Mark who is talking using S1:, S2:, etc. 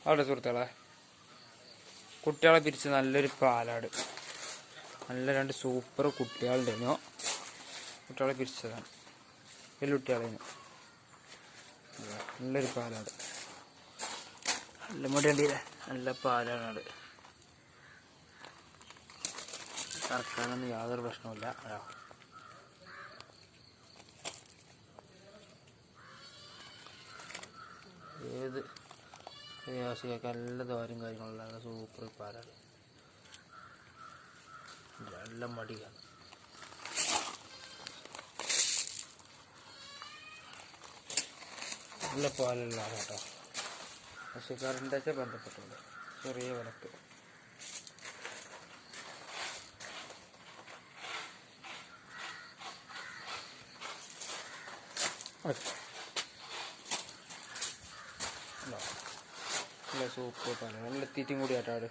S1: അവിടെ സുഹൃത്തുക്കളെ കുട്ടികളെ പിരിച്ച് നല്ലൊരു പാലാട്, നല്ല 2 സൂപ്പർ കുട്ടികളുണ്ടായിരുന്നു. കുട്ടികളെ പിരിച്ചതാണ്, വലിയ കുട്ടികളായിരുന്നു. നല്ലൊരു പാലാട്, നല്ല മുടി കണ്ടില്ലേ, നല്ല പാലാണ്. കറക്കാനൊന്നും യാതൊരു പ്രശ്നവുമില്ല. ഏത് പ്രയാസിയൊക്കെ നല്ല ദ്വാരം കാര്യങ്ങളുള്ള നല്ല സൂപ്പർ പാലാണ്, നല്ല മടിയാണ്. നല്ല പാലുള്ളതാണ് കേട്ടോ. കൃഷിക്കാരൻ്റെ ബന്ധപ്പെട്ടുള്ളൂ, ചെറിയ വിലക്ക്. നല്ല സൂപ്പർ പാലാണ്, നല്ല തീറ്റയും കൂടി ആട്ടാട്.